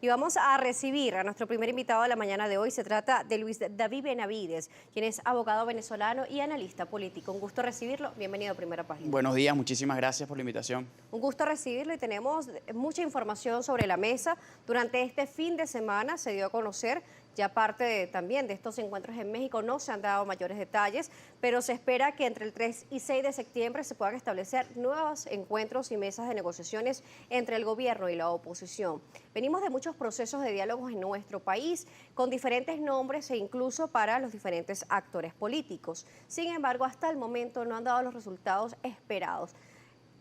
Y vamos a recibir a nuestro primer invitado de la mañana de hoy. Se trata de Luis David Benavides, quien es abogado venezolano y analista político. Un gusto recibirlo. Bienvenido a Primera Página. Buenos días, muchísimas gracias por la invitación. Un gusto recibirlo y tenemos mucha información sobre la mesa. Durante este fin de semana se dio a conocer ya parte también de estos encuentros en México. No se han dado mayores detalles, pero se espera que entre el 3 y 6 de septiembre se puedan establecer nuevos encuentros y mesas de negociaciones entre el gobierno y la oposición. Venimos de muchos procesos de diálogos en nuestro país, con diferentes nombres e incluso para los diferentes actores políticos. Sin embargo, hasta el momento no han dado los resultados esperados.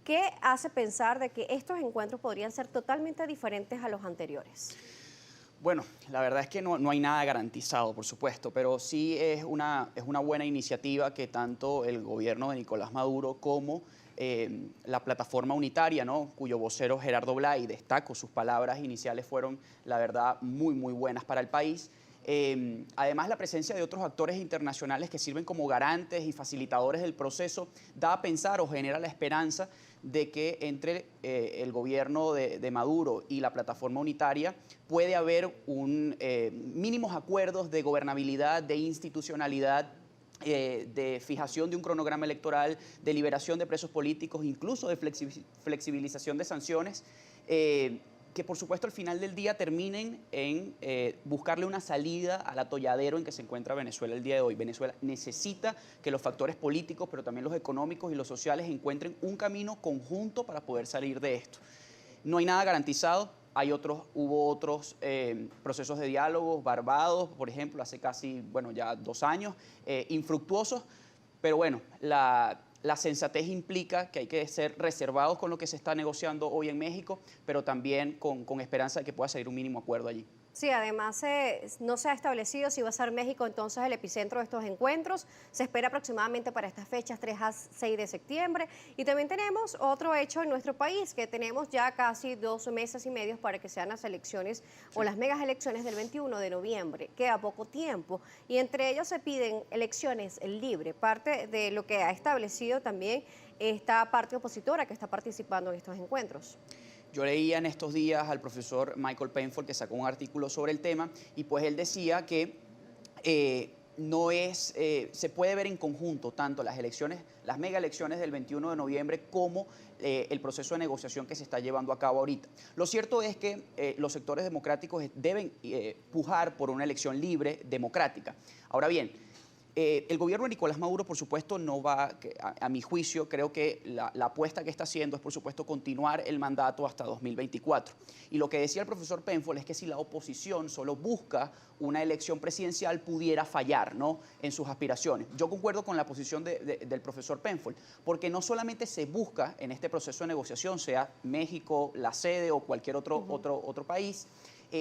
¿Qué hace pensar de que estos encuentros podrían ser totalmente diferentes a los anteriores? Bueno, la verdad es que no hay nada garantizado, por supuesto, pero sí es una buena iniciativa que tanto el gobierno de Nicolás Maduro como la plataforma unitaria, ¿no?, cuyo vocero Gerardo Blay, destaco, sus palabras iniciales fueron, la verdad, muy buenas para el país. Además, la presencia de otros actores internacionales que sirven como garantes y facilitadores del proceso da a pensar o genera la esperanza de que entre el gobierno de Maduro y la plataforma unitaria puede haber mínimos acuerdos de gobernabilidad, de institucionalidad, de fijación de un cronograma electoral, de liberación de presos políticos, incluso de flexibilización de sanciones, que por supuesto al final del día terminen en buscarle una salida al atolladero en que se encuentra Venezuela el día de hoy. Venezuela necesita que los factores políticos, pero también los económicos y los sociales encuentren un camino conjunto para poder salir de esto. No hay nada garantizado. Hubo otros procesos de diálogo, Barbados, por ejemplo, hace casi, ya 2 años, infructuosos, pero bueno, la sensatez implica que hay que ser reservados con lo que se está negociando hoy en México, pero también con esperanza de que pueda salir un mínimo acuerdo allí. Sí, además no se ha establecido si va a ser México entonces el epicentro de estos encuentros. Se espera aproximadamente para estas fechas 3 a 6 de septiembre. Y también tenemos otro hecho en nuestro país, que tenemos ya casi 2 meses y medio para que sean las elecciones o las megas elecciones del 21 de noviembre. Queda poco tiempo y entre ellos se piden elecciones libres, parte de lo que ha establecido también esta parte opositora que está participando en estos encuentros. Yo leía en estos días al profesor Michael Penfold, que sacó un artículo sobre el tema, y pues él decía que se puede ver en conjunto tanto las mega elecciones del 21 de noviembre como el proceso de negociación que se está llevando a cabo ahorita. Lo cierto es que los sectores democráticos deben pujar por una elección libre, democrática. Ahora bien, el gobierno de Nicolás Maduro, por supuesto, no va, a mi juicio, creo que la apuesta que está haciendo es, por supuesto, continuar el mandato hasta 2024. Y lo que decía el profesor Penfold es que si la oposición solo busca una elección presidencial, pudiera fallar, ¿no?, en sus aspiraciones. Yo concuerdo con la posición del profesor Penfold, porque no solamente se busca en este proceso de negociación, sea México, la sede o cualquier otro país.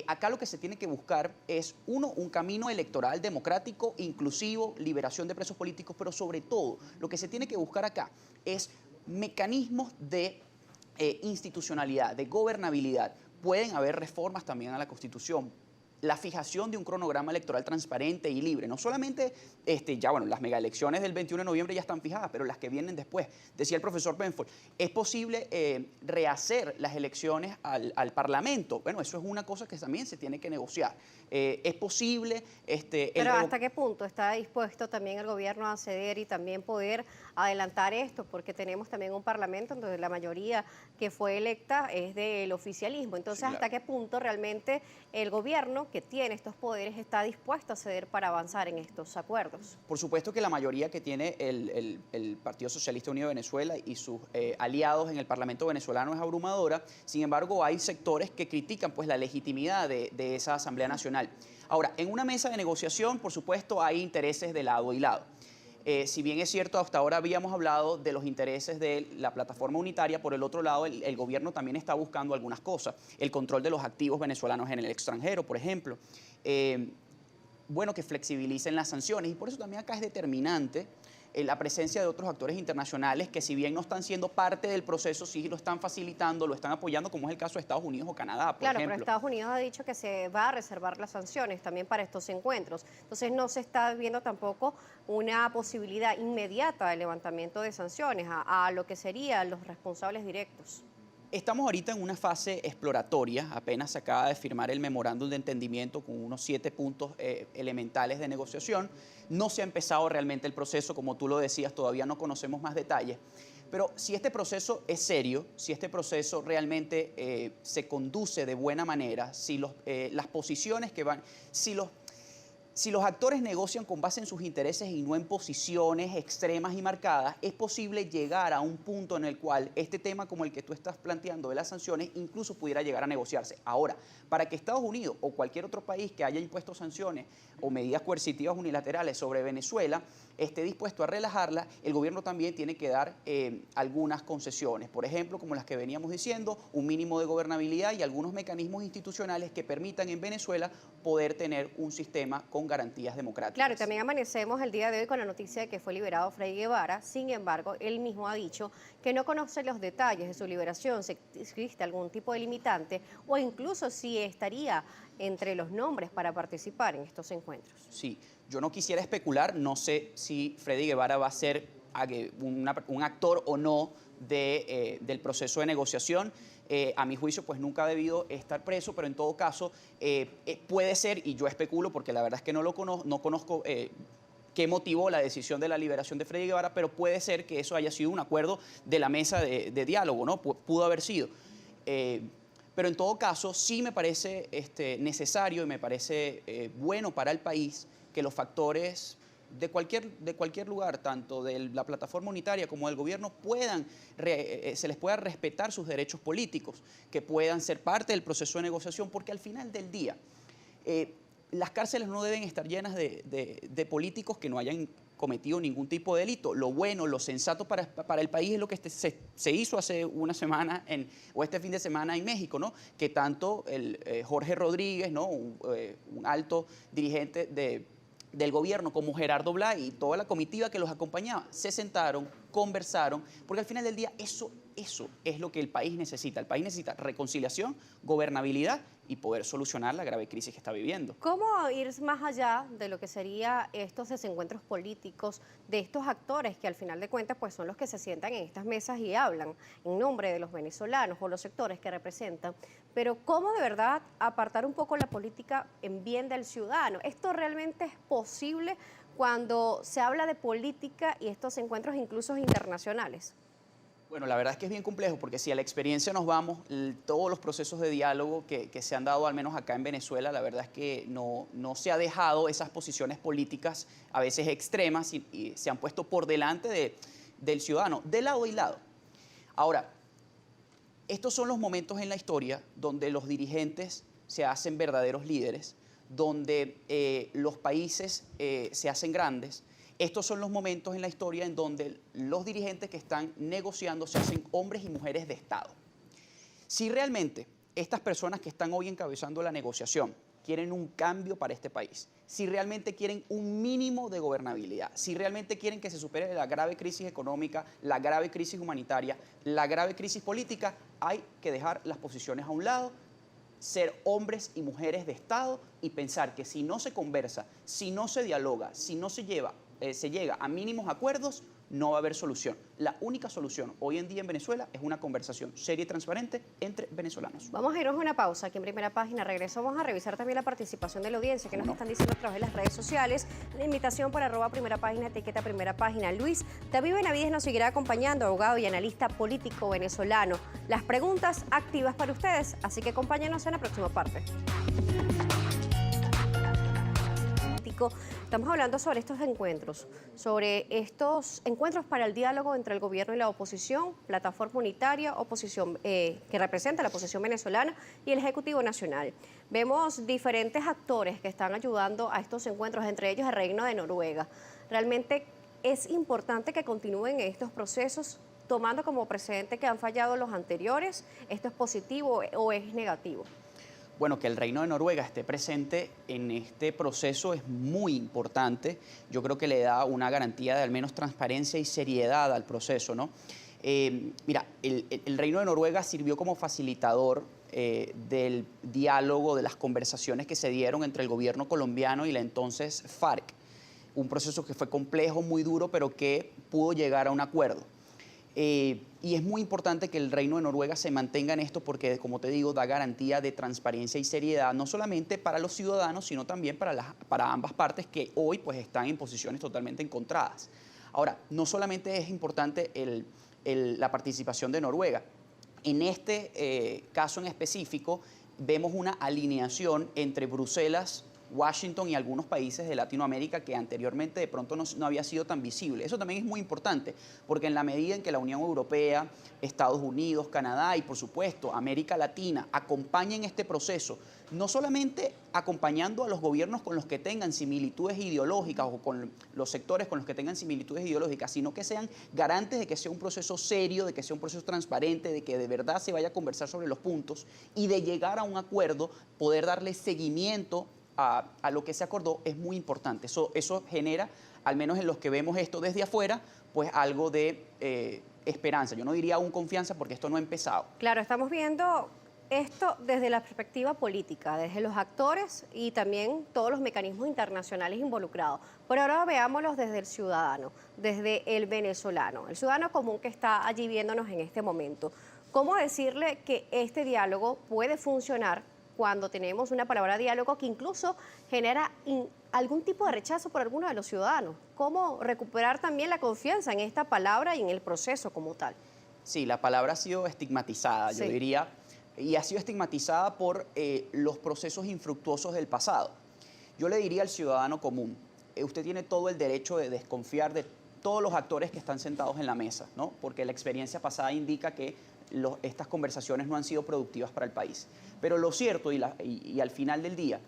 Acá lo que se tiene que buscar es, un camino electoral democrático, inclusivo, liberación de presos políticos, pero sobre todo lo que se tiene que buscar acá es mecanismos de institucionalidad, de gobernabilidad. Pueden haber reformas también a la Constitución, la fijación de un cronograma electoral transparente y libre. No solamente, las megaelecciones del 21 de noviembre ya están fijadas, pero las que vienen después. Decía el profesor Penfold, ¿es posible rehacer las elecciones al Parlamento? Bueno, eso es una cosa que también se tiene que negociar. ¿Es posible? Pero ¿hasta qué punto está dispuesto también el gobierno a ceder y también poder adelantar esto? Porque tenemos también un Parlamento donde la mayoría que fue electa es del oficialismo. Entonces, Sí, claro. ¿hasta qué punto realmente el gobierno que tiene estos poderes está dispuesto a ceder para avanzar en estos acuerdos? Por supuesto que la mayoría que tiene el Partido Socialista Unido de Venezuela y sus aliados en el Parlamento venezolano es abrumadora. Sin embargo, hay sectores que critican pues la legitimidad de esa Asamblea Nacional. Ahora, en una mesa de negociación, por supuesto, hay intereses de lado y lado. Si bien es cierto, hasta ahora habíamos hablado de los intereses de la plataforma unitaria, por el otro lado, el gobierno también está buscando algunas cosas. El control de los activos venezolanos en el extranjero, por ejemplo. Que flexibilicen las sanciones. Y por eso también acá es determinante la presencia de otros actores internacionales que, si bien no están siendo parte del proceso, sí lo están facilitando, lo están apoyando, como es el caso de Estados Unidos o Canadá, por ejemplo. Pero Estados Unidos ha dicho que se va a reservar las sanciones también para estos encuentros. Entonces no se está viendo tampoco una posibilidad inmediata de levantamiento de sanciones a lo que serían los responsables directos. Estamos ahorita en una fase exploratoria, apenas se acaba de firmar el memorándum de entendimiento con unos 7 puntos elementales de negociación. No se ha empezado realmente el proceso, como tú lo decías, todavía no conocemos más detalles. Pero si este proceso es serio, si este proceso realmente se conduce de buena manera, si las posiciones que van, si los actores negocian con base en sus intereses y no en posiciones extremas y marcadas, es posible llegar a un punto en el cual este tema como el que tú estás planteando de las sanciones incluso pudiera llegar a negociarse. Ahora, para que Estados Unidos o cualquier otro país que haya impuesto sanciones o medidas coercitivas unilaterales sobre Venezuela esté dispuesto a relajarla, el gobierno también tiene que dar algunas concesiones. Por ejemplo, como las que veníamos diciendo, un mínimo de gobernabilidad y algunos mecanismos institucionales que permitan en Venezuela poder tener un sistema con garantías democráticas. Claro, y también amanecemos el día de hoy con la noticia de que fue liberado Freddy Guevara. Sin embargo, él mismo ha dicho que no conoce los detalles de su liberación, si existe algún tipo de limitante o incluso si estaría entre los nombres para participar en estos encuentros. Sí, yo no quisiera especular, no sé si Freddy Guevara va a ser un actor o no del proceso de negociación. A mi juicio, pues nunca ha debido estar preso, pero en todo caso puede ser, y yo especulo porque la verdad es que no conozco qué motivó la decisión de la liberación de Freddy Guevara, pero puede ser que eso haya sido un acuerdo de la mesa de diálogo, ¿no? Pudo haber sido. Pero en todo caso, sí me parece necesario y me parece bueno para el país que los factores de cualquier lugar, tanto de la plataforma unitaria como del gobierno, se les pueda respetar sus derechos políticos, que puedan ser parte del proceso de negociación, porque al final del día las cárceles no deben estar llenas de políticos que no hayan cometido ningún tipo de delito. Lo bueno, lo sensato para el país es lo que se hizo hace una semana o este fin de semana en México, ¿no? Que tanto Jorge Rodríguez, ¿no? Un alto dirigente del gobierno, como Gerardo Blay y toda la comitiva que los acompañaba, se sentaron, conversaron, porque al final del día eso es lo que el país necesita. El país necesita reconciliación, gobernabilidad y poder solucionar la grave crisis que está viviendo. ¿Cómo ir más allá de lo que serían estos desencuentros políticos de estos actores que al final de cuentas pues son los que se sientan en estas mesas y hablan en nombre de los venezolanos o los sectores que representan? Pero ¿cómo de verdad apartar un poco la política en bien del ciudadano? ¿Esto realmente es posible cuando se habla de política y estos encuentros incluso internacionales? Bueno, la verdad es que es bien complejo porque si a la experiencia nos vamos, todos los procesos de diálogo que se han dado, al menos acá en Venezuela, la verdad es que no se ha dejado esas posiciones políticas a veces extremas y se han puesto por delante del ciudadano, de lado y lado. Ahora, estos son los momentos en la historia donde los dirigentes se hacen verdaderos líderes, donde los países se hacen grandes. Estos son los momentos en la historia en donde los dirigentes que están negociando se hacen hombres y mujeres de Estado. Si realmente estas personas que están hoy encabezando la negociación quieren un cambio para este país, si realmente quieren un mínimo de gobernabilidad, si realmente quieren que se supere la grave crisis económica, la grave crisis humanitaria, la grave crisis política, hay que dejar las posiciones a un lado, ser hombres y mujeres de Estado y pensar que si no se conversa, si no se dialoga, si no se llega a mínimos acuerdos, no va a haber solución. La única solución hoy en día en Venezuela es una conversación seria y transparente entre venezolanos. Vamos a irnos a una pausa aquí en Primera Página. Regresamos a revisar también la participación de la audiencia que nos están diciendo a través de las redes sociales. La invitación por @Primera Página, etiqueta Primera Página. Luis David Benavides nos seguirá acompañando, abogado y analista político venezolano. Las preguntas activas para ustedes, así que acompáñenos en la próxima parte. Estamos hablando sobre estos encuentros para el diálogo entre el gobierno y la oposición, plataforma unitaria, oposición que representa la oposición venezolana y el Ejecutivo Nacional. Vemos diferentes actores que están ayudando a estos encuentros, entre ellos el Reino de Noruega. Realmente es importante que continúen estos procesos tomando como precedente que han fallado los anteriores. ¿Esto es positivo o es negativo? Bueno, que el Reino de Noruega esté presente en este proceso es muy importante. Yo creo que le da una garantía de al menos transparencia y seriedad al proceso, ¿no? Mira, el Reino de Noruega sirvió como facilitador del diálogo, de las conversaciones que se dieron entre el gobierno colombiano y la entonces FARC. Un proceso que fue complejo, muy duro, pero que pudo llegar a un acuerdo. Y es muy importante que el Reino de Noruega se mantenga en esto porque, como te digo, da garantía de transparencia y seriedad, no solamente para los ciudadanos, sino también para ambas partes que hoy pues, están en posiciones totalmente encontradas. Ahora, no solamente es importante la participación de Noruega. En este caso en específico, vemos una alineación entre Bruselas, Washington y algunos países de Latinoamérica que anteriormente de pronto no había sido tan visible. Eso también es muy importante, porque en la medida en que la Unión Europea, Estados Unidos, Canadá y por supuesto América Latina acompañen este proceso, no solamente acompañando a los gobiernos con los que tengan similitudes ideológicas o con los sectores con los que tengan similitudes ideológicas, sino que sean garantes de que sea un proceso serio, de que sea un proceso transparente, de que de verdad se vaya a conversar sobre los puntos y de llegar a un acuerdo, poder darle seguimiento a lo que se acordó es muy importante. Eso genera, al menos en los que vemos esto desde afuera, pues algo de esperanza. Yo no diría aún confianza porque esto no ha empezado. Claro, estamos viendo esto desde la perspectiva política, desde los actores y también todos los mecanismos internacionales involucrados. Pero ahora veámoslos desde el ciudadano, desde el venezolano, el ciudadano común que está allí viéndonos en este momento. ¿Cómo decirle que este diálogo puede funcionar cuando tenemos una palabra diálogo que incluso genera algún tipo de rechazo por algunos de los ciudadanos? ¿Cómo recuperar también la confianza en esta palabra y en el proceso como tal? Sí, la palabra ha sido estigmatizada, Sí. yo diría, y ha sido estigmatizada por los procesos infructuosos del pasado. Yo le diría al ciudadano común, usted tiene todo el derecho de desconfiar de todos los actores que están sentados en la mesa, ¿no? Porque la experiencia pasada indica que estas conversaciones no han sido productivas para el país. Pero lo cierto, y al final del día,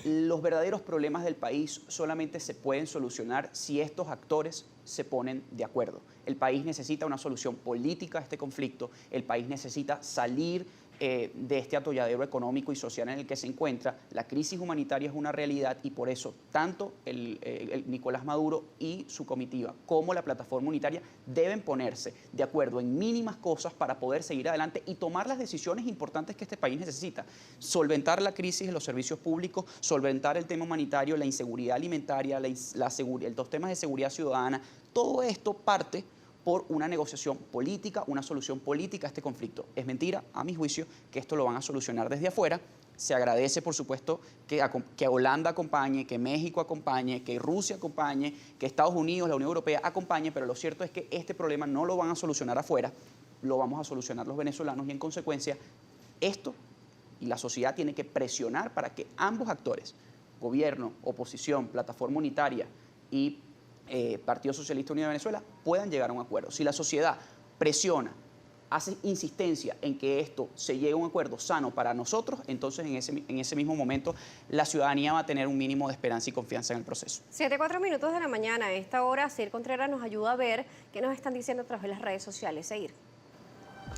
los verdaderos problemas del país solamente se pueden solucionar si estos actores se ponen de acuerdo. El país necesita una solución política a este conflicto, el país necesita salir de este atolladero económico y social en el que se encuentra. La crisis humanitaria es una realidad y por eso tanto el Nicolás Maduro y su comitiva como la plataforma unitaria deben ponerse de acuerdo en mínimas cosas para poder seguir adelante y tomar las decisiones importantes que este país necesita. Solventar la crisis de los servicios públicos, solventar el tema humanitario, la inseguridad alimentaria, los temas de seguridad ciudadana. Todo esto parte por una negociación política, una solución política a este conflicto. Es mentira, a mi juicio, que esto lo van a solucionar desde afuera. Se agradece, por supuesto, que Holanda acompañe, que México acompañe, que Rusia acompañe, que Estados Unidos, la Unión Europea acompañe, pero lo cierto es que este problema no lo van a solucionar afuera, lo vamos a solucionar los venezolanos y en consecuencia esto y la sociedad tiene que presionar para que ambos actores, gobierno, oposición, plataforma unitaria y Partido Socialista Unido de Venezuela, puedan llegar a un acuerdo. Si la sociedad presiona, hace insistencia en que esto se llegue a un acuerdo sano para nosotros, entonces en ese mismo momento la ciudadanía va a tener un mínimo de esperanza y confianza en el proceso. 7:04 de la mañana, a esta hora, Sir Contreras nos ayuda a ver qué nos están diciendo a través de las redes sociales. Seguir.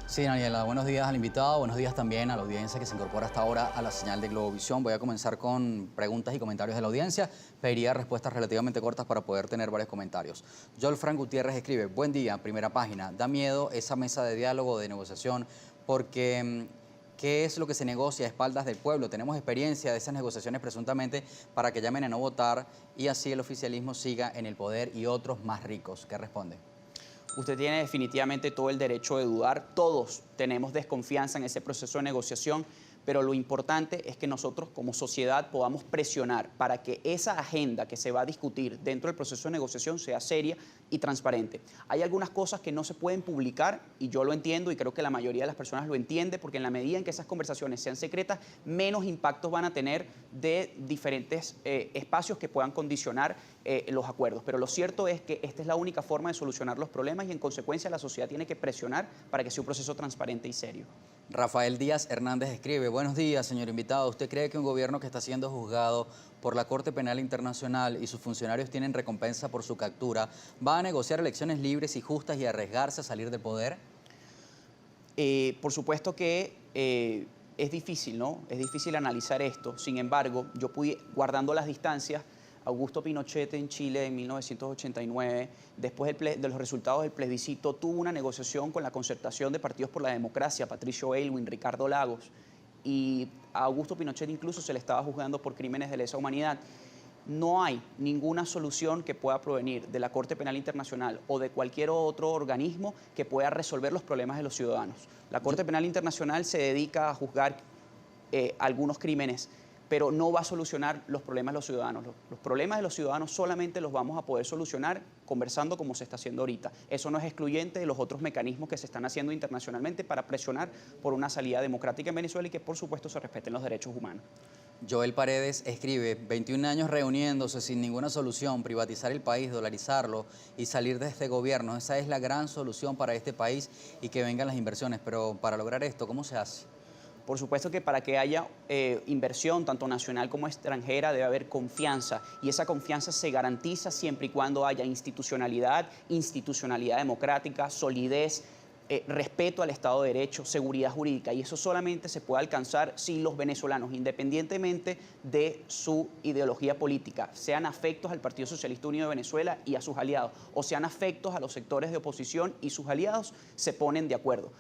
Sí, Daniela, buenos días al invitado, buenos días también a la audiencia que se incorpora hasta ahora a la señal de Globovisión. Voy a comenzar con preguntas y comentarios de la audiencia. Pediría respuestas relativamente cortas para poder tener varios comentarios. Joel Frank Gutiérrez escribe, buen día, primera página. Da miedo esa mesa de diálogo, de negociación, porque ¿qué es lo que se negocia a espaldas del pueblo? Tenemos experiencia de esas negociaciones presuntamente para que llamen a no votar y así el oficialismo siga en el poder y otros más ricos. ¿Qué responde? Usted tiene definitivamente todo el derecho de dudar. Todos tenemos desconfianza en ese proceso de negociación, pero lo importante es que nosotros como sociedad podamos presionar para que esa agenda que se va a discutir dentro del proceso de negociación sea seria y transparente. Hay algunas cosas que no se pueden publicar y yo lo entiendo y creo que la mayoría de las personas lo entiende porque en la medida en que esas conversaciones sean secretas, menos impactos van a tener de diferentes espacios que puedan condicionar los acuerdos. Pero lo cierto es que esta es la única forma de solucionar los problemas y en consecuencia la sociedad tiene que presionar para que sea un proceso transparente y serio. Rafael Díaz Hernández escribe, buenos días, señor invitado. ¿Usted cree que un gobierno que está siendo juzgado por la Corte Penal Internacional y sus funcionarios tienen recompensa por su captura, va a negociar elecciones libres y justas y arriesgarse a salir del poder? Por supuesto que es difícil, ¿no? Es difícil analizar esto. Sin embargo, yo pude, guardando las distancias, Augusto Pinochet en Chile en 1989, después de los resultados del plebiscito, tuvo una negociación con la Concertación de Partidos por la Democracia, Patricio Aylwin, Ricardo Lagos, y a Augusto Pinochet incluso se le estaba juzgando por crímenes de lesa humanidad. no hay ninguna solución que pueda provenir de la Corte Penal Internacional o de cualquier otro organismo que pueda resolver los problemas de los ciudadanos. La Corte Penal Internacional se dedica a juzgar algunos crímenes, pero no va a solucionar los problemas de los ciudadanos. Los problemas de los ciudadanos solamente los vamos a poder solucionar conversando como se está haciendo ahorita. Eso no es excluyente de los otros mecanismos que se están haciendo internacionalmente para presionar por una salida democrática en Venezuela y que por supuesto se respeten los derechos humanos. Joel Paredes escribe, 21 años reuniéndose sin ninguna solución, privatizar el país, dolarizarlo y salir de este gobierno. Esa es la gran solución para este país y que vengan las inversiones. Pero para lograr esto, ¿cómo se hace? Por supuesto que para que haya inversión, tanto nacional como extranjera, debe haber confianza. Y esa confianza se garantiza siempre y cuando haya institucionalidad democrática, solidez, respeto al Estado de Derecho, seguridad jurídica. Y eso solamente se puede alcanzar si los venezolanos, independientemente de su ideología política, sean afectos al Partido Socialista Unido de Venezuela y a sus aliados, o sean afectos a los sectores de oposición y sus aliados, se ponen de acuerdo.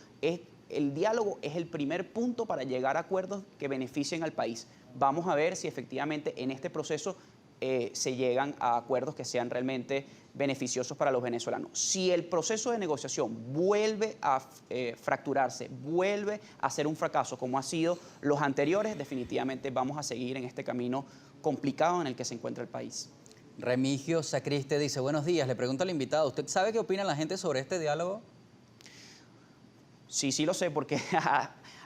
El diálogo es el primer punto para llegar a acuerdos que beneficien al país. Vamos a ver si efectivamente en este proceso se llegan a acuerdos que sean realmente beneficiosos para los venezolanos. Si el proceso de negociación vuelve a fracturarse, vuelve a ser un fracaso como ha sido los anteriores, definitivamente vamos a seguir en este camino complicado en el que se encuentra el país. Remigio Sacriste dice, buenos días, le pregunto al invitado, ¿usted sabe qué opina la gente sobre este diálogo? Sí lo sé, porque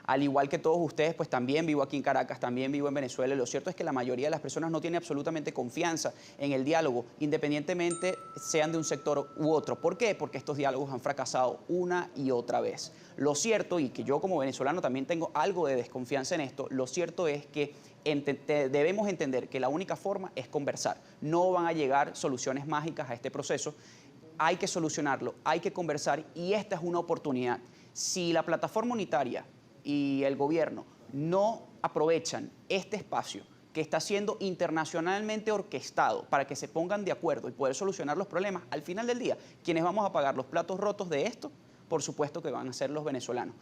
al igual que todos ustedes, pues también vivo aquí en Caracas, también vivo en Venezuela, y lo cierto es que la mayoría de las personas no tiene absolutamente confianza en el diálogo, independientemente sean de un sector u otro. ¿Por qué? Porque estos diálogos han fracasado una y otra vez. Lo cierto, y que yo como venezolano también tengo algo de desconfianza en esto, lo cierto es que debemos entender que la única forma es conversar. No van a llegar soluciones mágicas a este proceso. Hay que solucionarlo, hay que conversar, y esta es una oportunidad. Si la plataforma unitaria y el gobierno no aprovechan este espacio que está siendo internacionalmente orquestado para que se pongan de acuerdo y poder solucionar los problemas, al final del día, quienes vamos a pagar los platos rotos de esto, por supuesto que van a ser los venezolanos.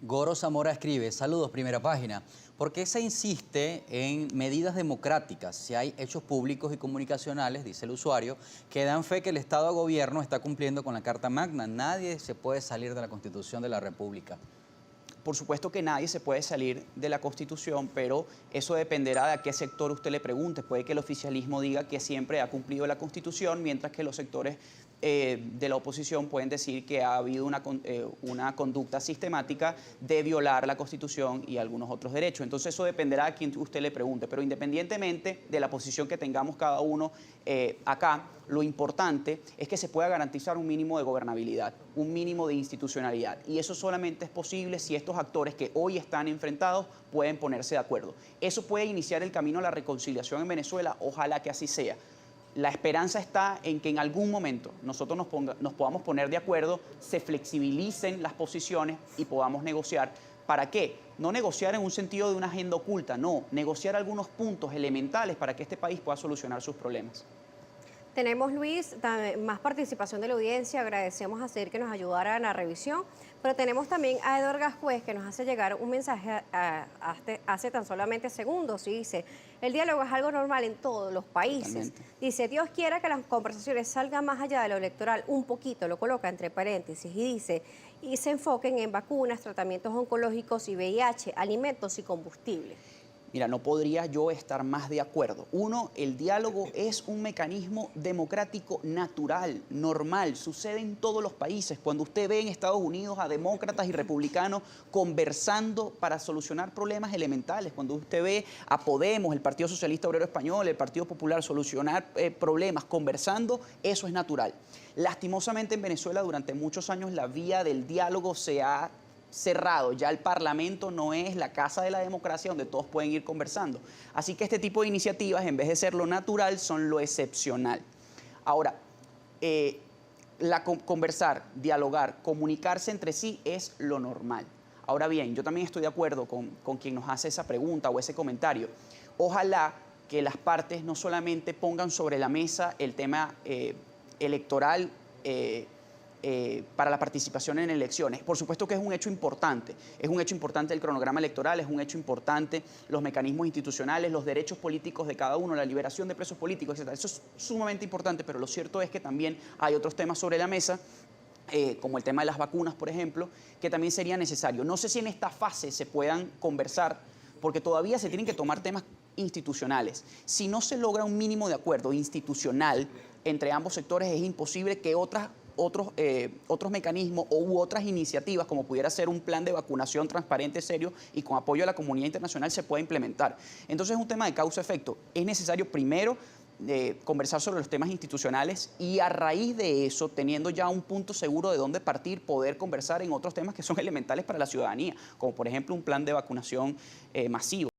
Goro Zamora escribe, saludos, primera página. ¿Por qué se insiste en medidas democráticas si hay hechos públicos y comunicacionales, dice el usuario, que dan fe que el Estado de Gobierno está cumpliendo con la Carta Magna? Nadie se puede salir de la Constitución de la República. Por supuesto que nadie se puede salir de la Constitución, pero eso dependerá de a qué sector usted le pregunte. Puede que el oficialismo diga que siempre ha cumplido la Constitución, mientras que los sectores de la oposición pueden decir que ha habido una conducta sistemática de violar la Constitución y algunos otros derechos. Entonces eso dependerá a quien usted le pregunte, pero independientemente de la posición que tengamos cada uno acá, lo importante es que se pueda garantizar un mínimo de gobernabilidad, un mínimo de institucionalidad, y eso solamente es posible si estos actores que hoy están enfrentados pueden ponerse de acuerdo. Eso puede iniciar el camino a la reconciliación en Venezuela, ojalá que así sea. La esperanza está en que en algún momento nosotros nos podamos poner de acuerdo, se flexibilicen las posiciones y podamos negociar. ¿Para qué? No negociar en un sentido de una agenda oculta, no, negociar algunos puntos elementales para que este país pueda solucionar sus problemas. Tenemos, Luis, más participación de la audiencia. Agradecemos a Cir que nos ayudara en la revisión, pero tenemos también a Edward Gascuez, que nos hace llegar un mensaje hace tan solamente segundos y dice, el diálogo es algo normal en todos los países. Totalmente. Dice, Dios quiera que las conversaciones salgan más allá de lo electoral, un poquito, lo coloca entre paréntesis y dice, y se enfoquen en vacunas, tratamientos oncológicos y VIH, alimentos y combustible. Mira, no podría yo estar más de acuerdo. Uno, el diálogo es un mecanismo democrático natural, normal, sucede en todos los países. Cuando usted ve en Estados Unidos a demócratas y republicanos conversando para solucionar problemas elementales, cuando usted ve a Podemos, el Partido Socialista Obrero Español, el Partido Popular solucionar problemas conversando, eso es natural. Lastimosamente en Venezuela durante muchos años la vía del diálogo se ha cerrado, ya el Parlamento no es la casa de la democracia donde todos pueden ir conversando. Así que este tipo de iniciativas, en vez de ser lo natural, son lo excepcional. Ahora, conversar, dialogar, comunicarse entre sí es lo normal. Ahora bien, yo también estoy de acuerdo con quien nos hace esa pregunta o ese comentario. Ojalá que las partes no solamente pongan sobre la mesa el tema electoral para la participación en elecciones. Por supuesto que es un hecho importante el cronograma electoral, es un hecho importante los mecanismos institucionales, los derechos políticos de cada uno, la liberación de presos políticos, etc. Eso es sumamente importante, pero lo cierto es que también hay otros temas sobre la mesa, como el tema de las vacunas, por ejemplo, que también sería necesario. No sé si en esta fase se puedan conversar, porque todavía se tienen que tomar temas institucionales. Si no se logra un mínimo de acuerdo institucional entre ambos sectores, es imposible que otros mecanismos u otras iniciativas, como pudiera ser un plan de vacunación transparente, serio y con apoyo a la comunidad internacional, se pueda implementar. Entonces es un tema de causa-efecto. Es necesario primero conversar sobre los temas institucionales y a raíz de eso, teniendo ya un punto seguro de dónde partir, poder conversar en otros temas que son elementales para la ciudadanía, como por ejemplo un plan de vacunación masivo.